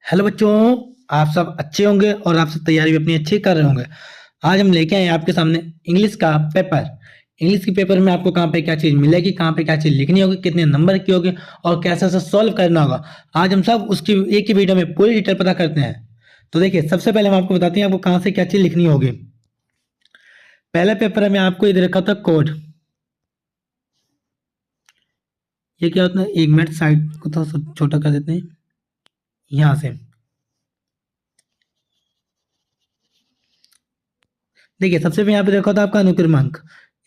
Hello बच्चों। आप सब अच्छे होंगे और आप सब तैयारी भी अपनी अच्छी कर रहे होंगे। आज हम लेके आए हैं आपके सामने इंग्लिश का पेपर। इंग्लिश के पेपर में आपको कहाँ पे क्या चीज़ मिलेगी, कहाँ पे क्या चीज़ लिखनी होगी, कितने नंबर की होगी और कैसे उसे सॉल्व करना होगा। आज हम सब उसकी एक ही वीडियो में पूरी डिटेल पता करते हैं। तो देखिए, सबसे पहले हम आपको बताते हैं आपको कहाँ से क्या चीज़ लिखनी होगी। पहले पेपर में आपको इधर रखा था कोड। ये क्या होता है, 1 मिनट साइड को थोड़ा सा छोटा कर देते हैं यहाँ से। देखिए, सबसे पहले यहाँ पे देखा था आपका अनुक्रमांक।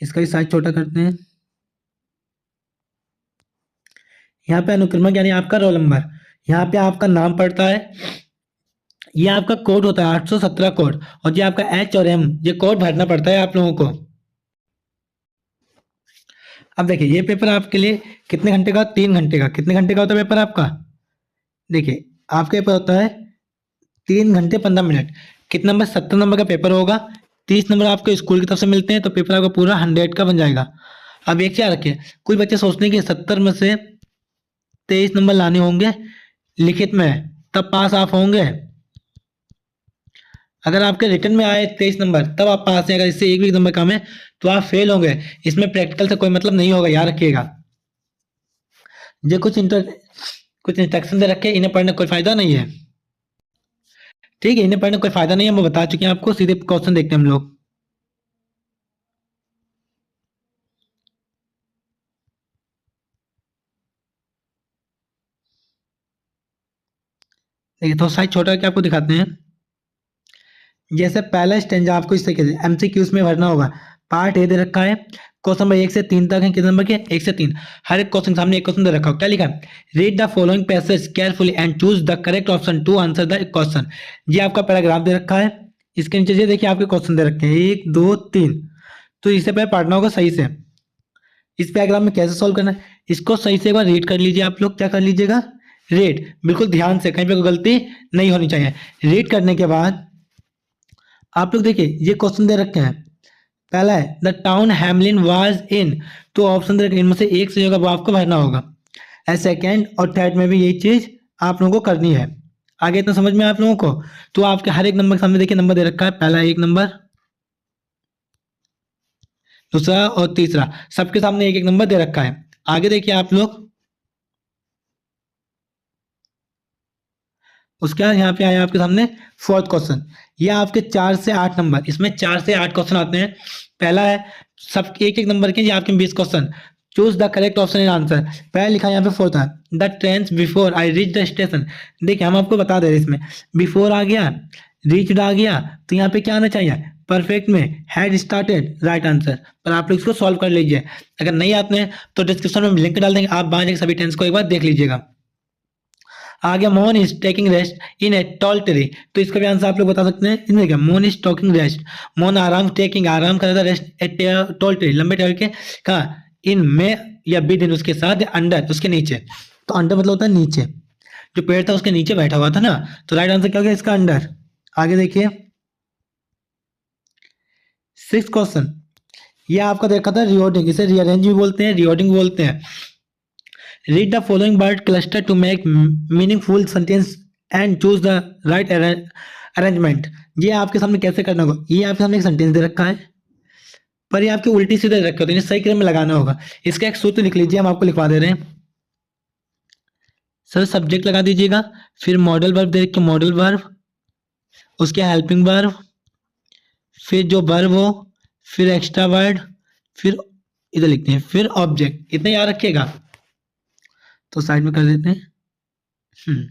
इसका भी साइज छोटा करते हैं। यहाँ पे अनुक्रमांक यानी आपका रोल नंबर। यहाँ पे आपका नाम पड़ता है। ये आपका कोड होता है 817 कोड। और ये आपका एच और एम, ये कोड भरना पड़ता है आप लोगों को। अब देखिए, ये पेपर आपके लिए कितने घंटे का, 3 घंटे का। कितने घंटे का होता है पेपर आपका? देखिए, आपका पेपर होता है 3 घंटे 15 मिनट। कितना नंबर? 70 नंबर का पेपर होगा। 30 नंबर आपके स्कूल की तरफ से मिलते हैं, तो पेपर आपका पूरा 100 का बन जाएगा। अब एक क्या रखिए, कुछ बच्चे सोचते हैं कि 70 में से 23 नंबर लाने होंगे लिखित में, तब पास आप होंगे। अगर आपके रिटर्न में आए 23 नंबर तब आप पास हैं, अगर इससे एक भी नंबर कम है तो आप फेल होंगे। इसमें प्रैक्टिकल से कोई मतलब नहीं होगा, याद रखिएगा। ये कुछ इंस्ट्रक्शन दे रखे, इन्हें पढ़ने का कोई फायदा नहीं है। ठीक है, इन्हें पढ़ने का कोई फायदा नहीं है, हम बता चुके हैं आपको। सीधे क्वेश्चन देखते हैं हम लोग। देखिए, तो साइज छोटा करके आपको दिखाते हैं। जैसे पहला स्टेंजा आपको इस तरीके से एमसीक्यूज में भरना होगा। पार्ट ए दे रखा है, क्वेश्चन नंबर 1 से 3 तक है। कितने नंबर के? 1 से 3। हर एक क्वेश्चन सामने एक क्वेश्चन दे रखा हो, क्या लिखा है? Read the following passage carefully and choose the correct option to answer the question. ये आपका पैराग्राफ दे रखा है। इसके नीचे ये देखिए आपके क्वेश्चन दे रखे हैं 1 2 3। तो इसे पहले पढ़ना होगा सही से। इस पैराग्राफ में कैसे सॉल्व करना है, इसको सही से एक बार रीड कर लीजिए। आप लोग क्या कर लीजिएगा? रीड बिल्कुल ध्यान से, कहीं पे कोई गलती नहीं होनी चाहिए। रीड करने के बाद आप लोग देखिए, ये क्वेश्चन दे रखे हैं। पहला है the town Hamelin was in. तो ऑप्शन दे रखे हैं, इनमें से एक से होगा वो आपको भरना होगा। सेकेंड और थर्ड में भी यही चीज आप लोगों को करनी है। आगे इतना समझ में आया आप लोगों को? तो आपके हर एक नंबर के सामने देखिए नंबर दे रखा है। पहला 1 नंबर, दूसरा और तीसरा, सबके सामने एक एक नंबर दे रखा है। आगे देखिए आप लोग, उसके बाद यहाँ पे आया आपके सामने फोर्थ क्वेश्चन। ये आपके 4 से 8 नंबर, इसमें 4 से 8 क्वेश्चन आते हैं। पहला है, सब एक एक नंबर के, ये आपके 20 question. Choose the correct option in answer. पहले लिखा है यहाँ पे फोर्थ है, the train before I reach the station. देखिए, हम आपको बता दे रहे हैं, इसमें बिफोर आ गया, रीच्ड आ गया, तो यहाँ पे क्या आना चाहिए? परफेक्ट में हैड स्टार्टेड, राइट आंसर। पर आप लोग इसको सॉल्व कर लीजिए। अगर नहीं आते हैं तो डिस्क्रिप्शन में लिंक डाल देंगे, आप वहां जाकर सभी टेंस को एक बार देख लीजिएगा। आगे Mohan is taking rest in a tall tree. तो इसका भी आंसर आप लोग बता सकते हैं। इसमें क्या, Mohan is talking rest, Mohan आराम, टेकिंग आराम कर रहा था, रेस्ट ए टॉल ट्री लंबे पेड़ के। कहा? इन में या विद इन उसके साथ, या अंडर उसके नीचे। तो अंडर मतलब होता है नीचे, जो पेड़ था उसके नीचे बैठा हुआ था ना। तो राइट आंसर क्या हो गया इसका? अंडर। आगे देखिए, 6 क्वेश्चन। ये आपका देखा था रिओर्डिंग, इसे रीअरेंज भी बोलते हैं, रिओर्डिंग बोलते हैं। Read the following word cluster to make meaningful sentence and choose the right arrangement। ये आपके सामने कैसे करना होगा? ये आपके सामने एक सेंटेंस दे रखा है, पर ये आपके उल्टी सीधे रखे होते हैं, इन्हें सही क्रम में लगाना होगा। इसका एक सूत्र लिख लीजिए, हम आपको लिखवा दे रहे हैं। सर, सब्जेक्ट लगा दीजिएगा, फिर मॉडल वर्ब दे रखे, मॉडल वर्ब, उसके हेल्पिंग वर्ब, फिर जो वर्ब हो, फिर एक्स्ट्रा वर्ड, फिर इधर लिखते हैं, फिर ऑब्जेक्ट। इतना याद रखिएगा। तो साइड में कर देते हैं।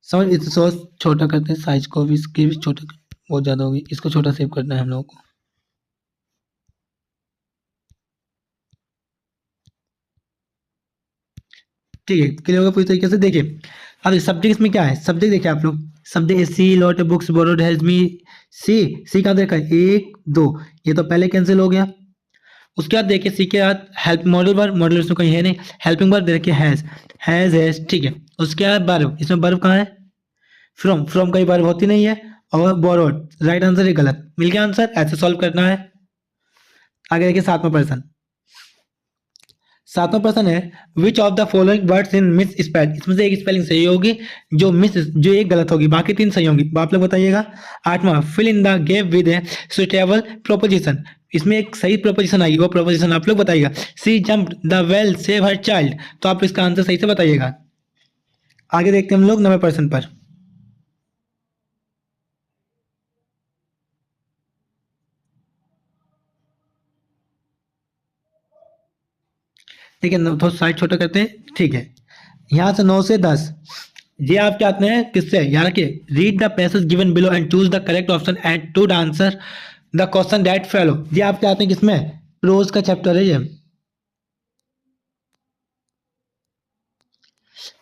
समझ, इसको छोटा करते हैं, साइज को भी इसकी भी छोटा, बहुत ज़्यादा होगी, इसको छोटा सेव करना है हम लोगों को। ठीक है, क्लियर होगा पूरी तरीके से। देखिए, अब सब्जेक्ट इसमें क्या है? सब्जेक्ट देखिए आप लोग, subject she lot books borrowed has me. She, she का देखा है 1 2, ये तो पहले कैंसिल हो गया। उसके बाद देखिए, सी के बाद हेल्प मॉडल वर्ब, मॉडल इसमें कहीं है नहीं। हेल्पिंग वर्ब दे रखिए हैज, ठीक है। उसके बाद वर्ब, इसमें वर्ब कहाँ है? फ्रॉम, फ्रॉम कहीं वर्ब होती नहीं है। और बोरोड, राइट आंसर है, गलत। मिल गया आंसर, ऐसे सॉल्व करना है। आगे देखिए 7वां पर्सन। सातवां प्रश्न है which of the following words in miss spell, इसमें से एक स्पेलिंग सही होगी, जो एक गलत होगी, बाकी तीन सही होंगी, आप लोग बताइएगा। आठवां fill in the gap with a suitable proposition, इसमें एक सही प्रोपोजिशन आई, वो प्रोपोजिशन आप लोग बताइएगा। She jump the well save her child, तो आप इसका आंसर सही से बताइएगा। आगे देखते हैं हम लोग 9वें प्रश्न पर। ठीक है, थोड़ा साइड छोटा करते हैं, ठीक है। यहाँ से 9 से 10 ये आप क्या आते हैं किससे, यहाँ रखिए read the passage given below and choose the correct option and to answer the question that follow, ये आप क्या आते हैं किसमें, प्रोज का चैप्टर है ये।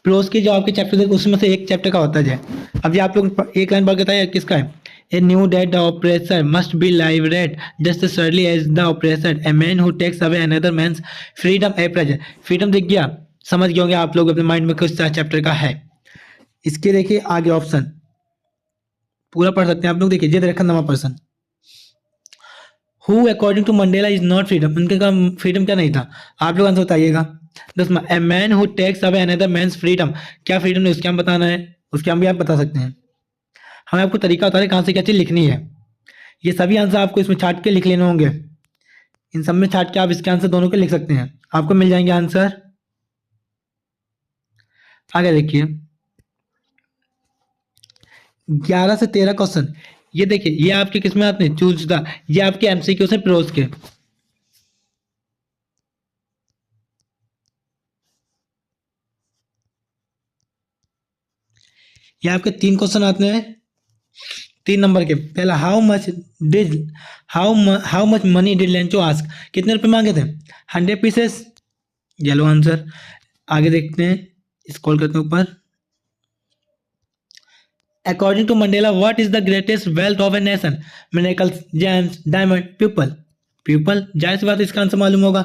प्रोज के जो आपके चैप्टर है उसमें से एक चैप्टर का होता है। अब ये आप लोग एक लाइन पढ़ के बताइए किसका है। A knew that the oppressor must be liberate just as surely as the oppressor, a man who takes away another man's freedom a pleasure, freedom दिख गया, समझ गए होंगे आप लोग अपने माइंड में किस चैप्टर का है। इसके देखिए आगे ऑप्शन पूरा पढ़ सकते हैं आप लोग, देखिए ये देखा 9वां person, who according to Mandela is not freedom, उनके का फ्रीडम क्या नहीं था, आप लोग आंसर बताइएगा। 10वां a man who takes away another man's freedom, क्या फ्रीडम नहीं उसके हम बताना है, उसके हम भी आप बता सकते हैं। हमें आपको तरीका बता रहे कहाँ से क्या चीज लिखनी है, ये सभी आंसर आपको इसमें छाट के लिख लेने होंगे, इन सब में छाट के आप इसके आंसर दोनों के लिख सकते हैं, आपको मिल जाएंगे आंसर। आगे देखिए 11 से 13 क्वेश्चन, ये देखिए ये आपके किसमें आते हैं, चूज द, ये आपके एमसीक्यू से प्रोज के। ये आपके 3 क्वेश्चन आते हैं 3 नंबर के। पहला how much money did Lencho ask, कितने रुपए मांगे थे, 100 पीसेस, येलो आंसर। आगे देखते हैं, स्क्रॉल करते हैं ऊपर। According to Mandela what is the greatest wealth of a nation, minerals gems diamond people, people जाहिर सी बात इसका आंसर मालूम होगा।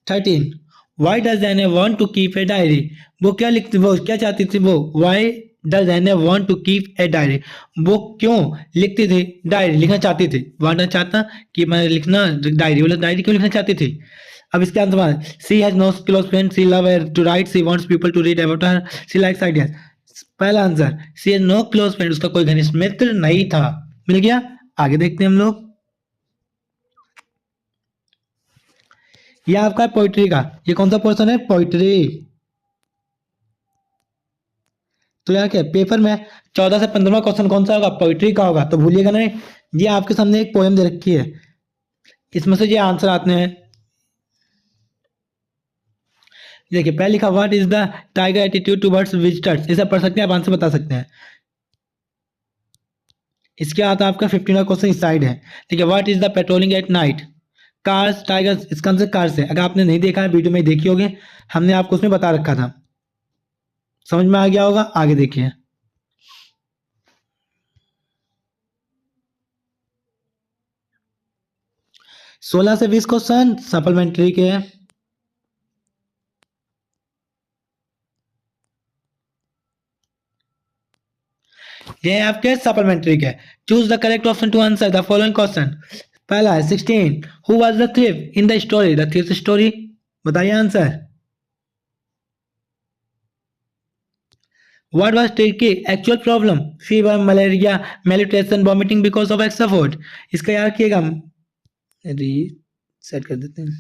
13 why does Anne want to keep a diary, वो क्या लिखती, वो क्या चाहती थी, वो why does Anne want to keep a diary, वो क्यों लिखती थी, डायरी लिखना चाहती थी, वांट चाहता कि मैं लिखना डायरी, बोला डायरी क्यों लिखना चाहती थी। अब इसके answer she has no close friend, she love to write, she wants people to read about her, she likes ideas. पहला answer she has no close friend, उसका कोई घनिष्ठ मित्र नहीं था, मिल गया। आगे देखते हैं हम लोग, ये आपका है पोइट्री का, ये कौन सा पोर्शन है, पोइट्री। तो यार क्या पेपर में 14 से 15वां क्वेश्चन कौन सा होगा, पोइट्री का होगा, तो भूलिएगा नहीं। ये आपके सामने एक पोएम दे रखी है, इसमें से ये आंसर आते हैं। देखिए पहले लिखा what is the tiger attitude towards visitors, इसे पढ़ सकते हैं, आप आंसर बता सकते हैं। इसके बाद आपका 15वां क्वेश्चन इस साइड है, ठीक है, what is the patrolling at night, cars tigers, इसका आंसर कार्स है। अगर आपने नहीं देखा है वीडियो में देखी होगी, हमने आपको उसमें बता रखा था, समझ में आ गया होगा। आगे देखिए 16 से 20 क्वेश्चन सप्लीमेंट्री के हैं। ये है आपके सप्लीमेंट्री के। Choose the correct option to answer the following question. पहला है 16 who was the thief in the story, the thief story, बताइए answer. What was Turkey actual problem? Fever, malaria, malnutrition, vomiting because of extra food. इसका यार किएगा, set कर देते हैं,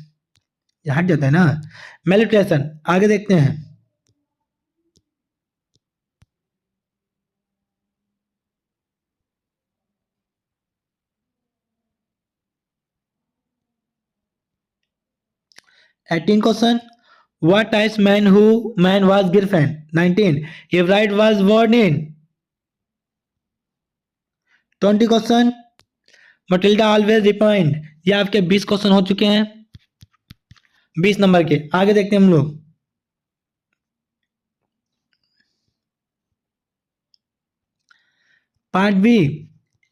ये हट जाता है ना। malnutrition, आगे देखते हैं। Eighteen question what types man was girlfriend, 19 if right was born in, 20 question Matilda always repined. ये आपके 20 क्वेश्चन हो चुके हैं 20 नंबर के। आगे देखते हैं हम लोग, पार्ट बी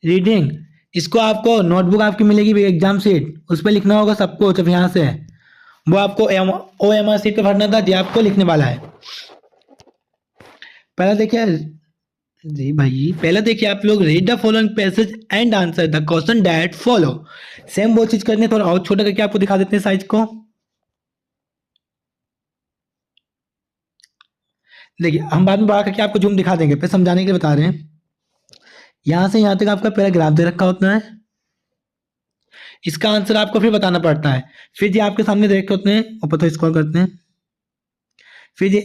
रीडिंग। इसको आपको नोटबुक आपकी मिलेगी एग्जाम सीट, उस पर लिखना होगा सबको, जब यहाँ से वो आपको OMR सीट पे भरना था, जो आपको लिखने वाला है। पहला देखिए जी भाई, पहले देखिए आप लोग read the following passage and answer the question that follow. Same वो चीज करनी है, थोड़ा और छोटा करके आपको दिखा देते हैं साइज को। देखिए हम बाद में बढ़ा करके आपको जूम दिखा देंगे, पे समझाने के लिए बता रहे हैं। यहाँ से यहाँ तक आपका पैराग्राफ दे रखा होता है, इसका आंसर आपको फिर बताना पड़ता है। फिर जी आपके सामने देख होते हैं, ऊपर तो स्क्रॉल करते हैं, फिर जी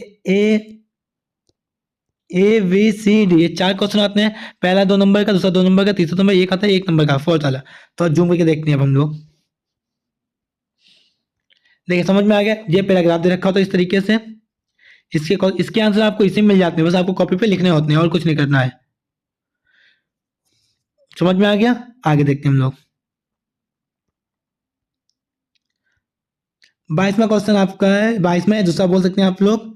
ए बी सी डी, ये 4 क्वेश्चन आते हैं। पहला 2 नंबर का, दूसरा 2 नंबर का, तीसरा नंबर एक आता है 1 नंबर का, फोर्थ वाला। तो जूम करके देखते हैं अब हम लोग। देखिए समझ में आ गया, ये पैराग्राफ दे रखा होता है इस तरीके से। इसके आंसर आपको इसी में मिल जाते हैं, बस आपको कॉपी पे लिखने होते हैं और कुछ नहीं करना है। समझ में आ गया, आगे देखते हैं हम लोग। 22वां क्वेश्चन आपका है, 22वां दूसरा बोल सकते हैं आप लोग,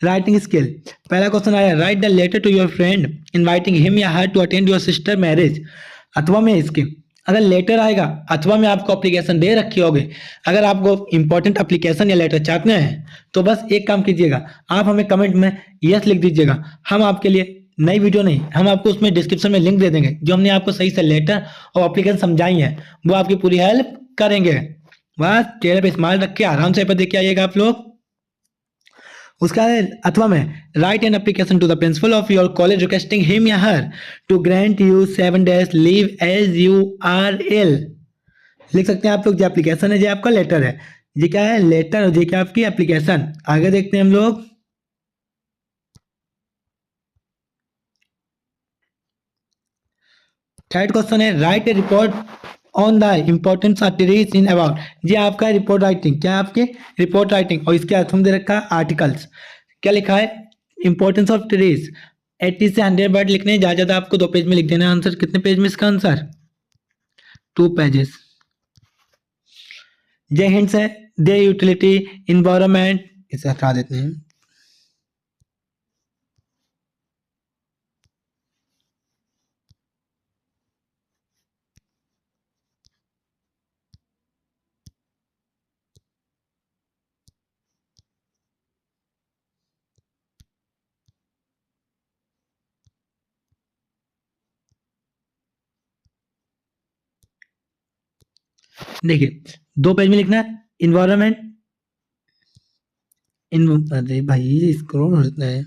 राइटिंग स्किल। पहला क्वेश्चन आया, write the letter to your friend inviting him या her to attend your sister marriage. अथवा में इसके अगर लेटर आएगा, अथवा में आपको एप्लीकेशन दे रखी होगी। अगर आपको इंपॉर्टेंट एप्लीकेशन या लेटर चाहते हैं तो बस एक काम कीजिएगा, आप हमें कमेंट में यस लिख दीजिएगा। हम आपके लिए नई वीडियो नहीं, हम आपको उसमें डिस्क्रिप्शन में लिंक दे देंगे, जो हमने आपको सही से लेटर और एप्लीकेशन समझाई है, वो आपकी पूरी हेल्प करेंगे। बस चेहरे पे स्माइल रख के आराम से पेपर देख के आइएगा आप लोग। उसका है अथवा में, write an application to the principal of your college requesting him या her to grant you 7 days leave as you are ill. लिख सकते हैं आप लोग, जो एप्लीकेशन है जो आपका लेटर है, ये क्या है लेटर और ये क्या आपकी एप्लीकेशन। आगे देखते हैं हम लोग। थर्ड क्वेश्चन है, right A report on the importance of trees in about. ये आपका रिपोर्ट राइटिंग, क्या आपके रिपोर्ट राइटिंग, और इसके अर्थ में दे रखा है आर्टिकल्स। क्या लिखा है, इंपॉर्टेंस ऑफ ट्रीज। 80 से 100 वर्ड लिखने हैं, ज्यादा ज्यादा आपको 2 पेज में लिख देना है आंसर। कितने पेज में इसका आंसर, 2 पेजेस। ये हिंट्स है, दे यूटिलिटी, इन्वायरमेंट, इसे हटा देते हैं। देखिए 2 पेज में लिखना है, इन्वायरमेंट, अरे भाई स्क्रॉल होता है,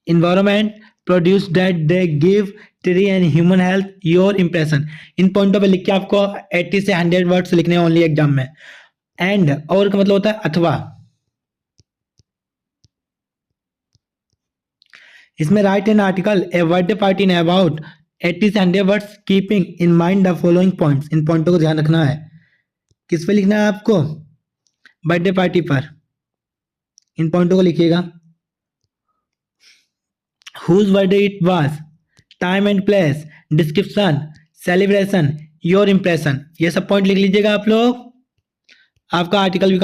environment produce that they give tree and human health your impression। इन पॉइंटों पे लिख के आपको 80 से 100 वर्ड्स लिखने हैं ओनली एग्जाम में। एंड और का मतलब होता है अथवा। इसमें write an article a birthday party in about 80 से 100 words keeping in mind the following points. इन पॉइंटों को ध्यान रखना है। किस पे लिखना है आपको, बर्थडे पार्टी पर। इन पॉइंटों को लिखिएगा, whose birthday it was, time and place, description, celebration, your impression। ये सब पॉइंट लिख लीजिएगा आप लोग, आपका आर्टिकल भी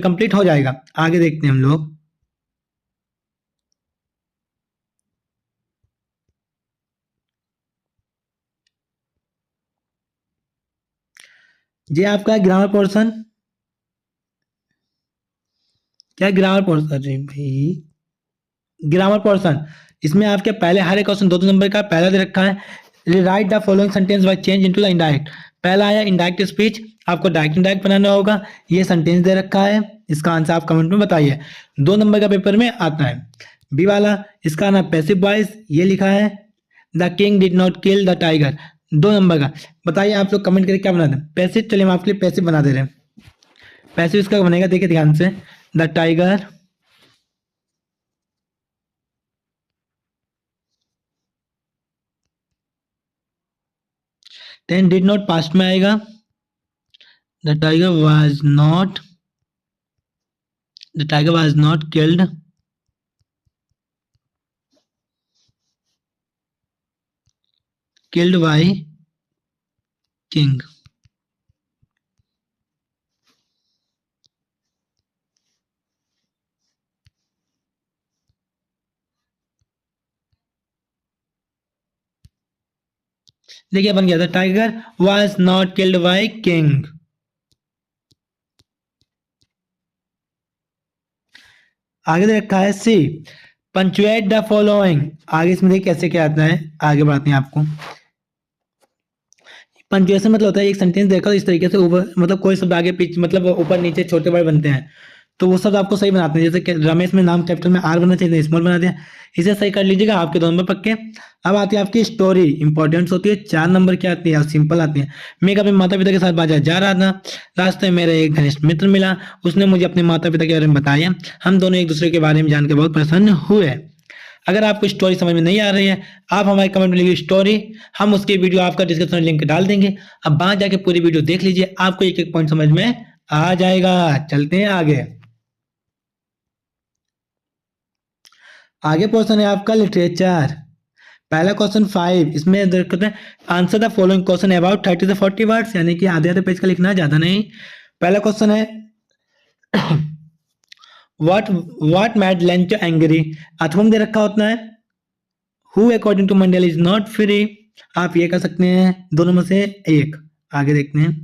कंप्लीट हो जाएगा। आगे देखते हैं हम लोग। ये आपका ग्रामर पोर्शन, क्या ग्रामर पोर्शन, अरे भाई ग्रामर पोर्शन। इसमें आपके पहले हर एक क्वेश्चन 2 नंबर का पहला दे रखा है, right the following sentence by change into the indirect. पहला आया इनडायरेक्ट स्पीच, आपको डायरेक्ट इनडायरेक्ट बनाना होगा। ये सेंटेंस दे रखा है, इसका आंसर आप कमेंट में बताइए। 2 नंबर का पेपर में आता है। बी वाला, इसका ना पैसिव वॉइस, ये लिखा है the king did not kill the tiger. 2 number का बताइए आप लोग कमेंट करके क्या बना दें। पैसिव, चलिए हम आपके लिए पैसिव बना दे रहे हैं। पैसिव इसका बनेगा, देखिए ध्यान से, the tiger then did not past में आएगा, the tiger was not killed by king. देखिए बन गया था, tiger was not killed by king. आगे दे रखा है सी, पंचुएट द फॉलोइंग। आगे इसमें देखिए कैसे क्या आता है, आगे बढ़ाते हैं आपको। पंचुएशन मतलब होता है एक सेंटेंस देखो इस तरीके से ऊपर, मतलब कोई शब्द आगे पीछे, मतलब ऊपर नीचे छोटे बड़े बनते हैं, तो वो सब आपको सही बनाते हैं। जैसे कि रमेश में नाम कैपिटल में आर बनना चाहिए, स्मॉल बना दिया, इसे सही कर लीजिएगा, आपके 2 नंबर पक्के। अब आती है आपकी स्टोरी, इंपॉर्टेंस होती है, 4 नंबर की आती है और सिंपल आती है। मैं अपने माता पिता के साथ बाजार जा रहा था, रास्ते में मेरा एक घनिष्ठ मित्र मिला, उसने मुझे अपने माता पिता के बारे में बताया, हम दोनों एक दूसरे के बारे में जानकर बहुत प्रसन्न हुए। अगर आपको स्टोरी समझ में नहीं आ रही है, आप हमारे कमेंट में लिखिए स्टोरी, हम उसकी वीडियो आपका डिस्क्रिप्शन में लिंक डाल देंगे। अब वहां जाके पूरी वीडियो देख लीजिए, आपको एक एक पॉइंट समझ में आ जाएगा। चलते हैं आगे। आगे पोर्शन है आपका लिटरेचर। पहला क्वेश्चन 5, इसमें देखते हैं answer the following question about 30 से 40 वर्ड्स, यानी कि आधे आधे पेज का लिखना है, ज्यादा नहीं। पहला क्वेश्चन है व्हाट मैड लेंचो एंग्री, अथवा दे रखा होता है who according to Mandela is not free, आप ये कर सकते हैं दोनों में से एक। आगे देखते हैं।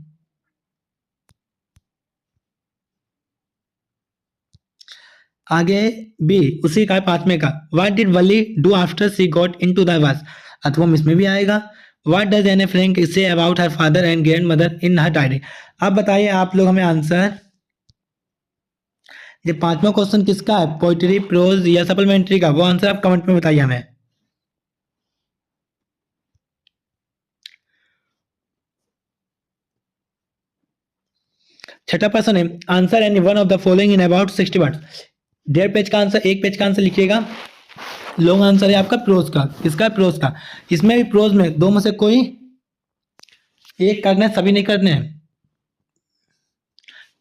आगे बी, उसी का 5वें का, what did Valli do after she got into the bus, अथवा इसमें भी आएगा। What does Anne a Frank say about her father and grandmother in her diary. अब बताइए आप लोग हमें आंसर। ये 5वां क्वेश्चन किसका है, पोइट्री, प्रोज या सप्लीमेंट्री का, वो आंसर आप कमेंट में बताइए हमें। छठा प्रश्न है answer any one of the following in about 60 words. 1.5 page का आंसर, 1 पेज का आंसर लिखिएगा। लॉन्ग आंसर है आपका प्रोज का, किसका है, प्रोज का। इसमें भी प्रोज में दो में से कोई एक करना है, सभी नहीं करने हैं,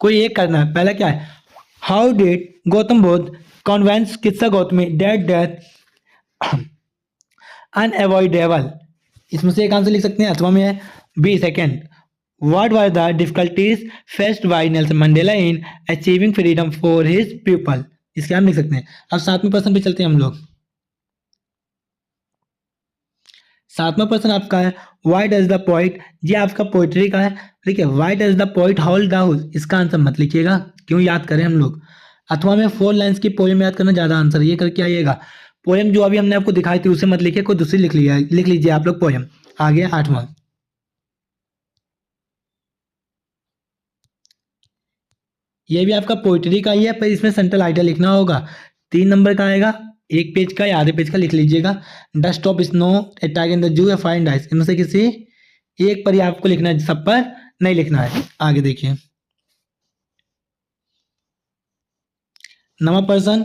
कोई एक करना है। पहला क्या है, how did Gautam Buddha conveyance किस्सा गौतमी डेट डेथ अनअवॉइडेबल, इसमें से एक आंसर लिख सकते हैं, अथवा में है B second, what were the difficulties faced by Nelson Mandela in achieving freedom for his people, इसके हम लिख सकते हैं। अब 7वें प्रश्न पे चलते हैं हम लोग। 7वां प्रश्न आपका है व्हाई डज द पोइट, ये आपका पोइट्री का है, ठीक है। Why does the poet hold the house, इसका आंसर मत लिखिएगा, क्यों याद करें हम लोग। अथवा में 4 लाइन्स की पोएम याद करना ज्यादा आंसर, ये करके आइएगा। पोएम जो अभी हमने आपको दिखाई थी उसे मत लिखिए, कोई दूसरी लिख लीजिए आप लोग पोएम। आगे 8वां, ये भी आपका पोइट्री का ही है, पर इसमें सेंट्रल आइडिया लिखना होगा। 3 नंबर का आएगा, 1 पेज का या आधे पेज का लिख लीजिएगा। Dust of snow attack in the zoo find ice, इनमें से किसी एक पर ही आपको लिखना है, सब पर नहीं लिखना है। आगे देखिए 9वां प्रश्न,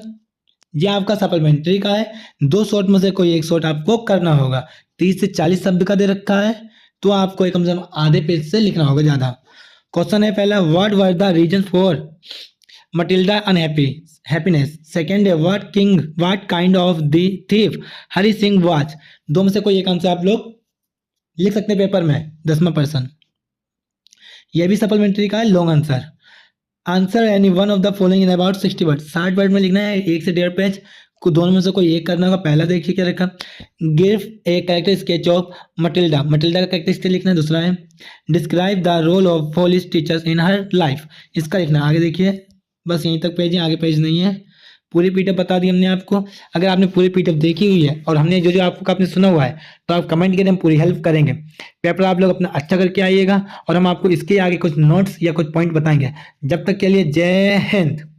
ये आपका सप्लीमेंट्री का है, 2 शॉर्ट में से कोई एक शॉर्ट आपको करना होगा। 30 से 40 शब्द का दे रखा है, तो आपको कम से कम आधे पेज से लिखना होगा ज्यादा। क्वेश्चन है पहला, what were the reason for Matilda unhappy happiness. Second है what kind of the thief Hari Singh watch, दो में से कोई एक आंसर आप लोग लिख सकते हैं पेपर में। 10वां प्रश्न, यह भी सप्लीमेंट्री का है, long answer. Answer any one of the following in about 60 word, 60 word में लिखना है, 1 से 1.5 पेज को दोनों में से कोई एक करना होगा। पहला देखिए क्या रखा, give a character sketch of Matilda, Matilda का कैरेक्टर स्केच लिखना है। दूसरा है describe the role of police teachers in her life, इसका लिखना है। आगे देखिए बस यहीं तक पेज है, आगे पेज नहीं है। पूरी पीडीएफ बता दी हमने आपको। अगर आपने पूरी पीडीएफ देखी हुई है और हमने जो जो आपको आपने सुना हुआ है, तो आप कमेंट करें, हम पूरी हेल्प करेंगे। पेपर आप लोग अपना अच्छा करके आइएगा और हम आपको इसके आगे कुछ नोट्स या कुछ पॉइंट बताएंगे। जब तक के लिए जय हिंद।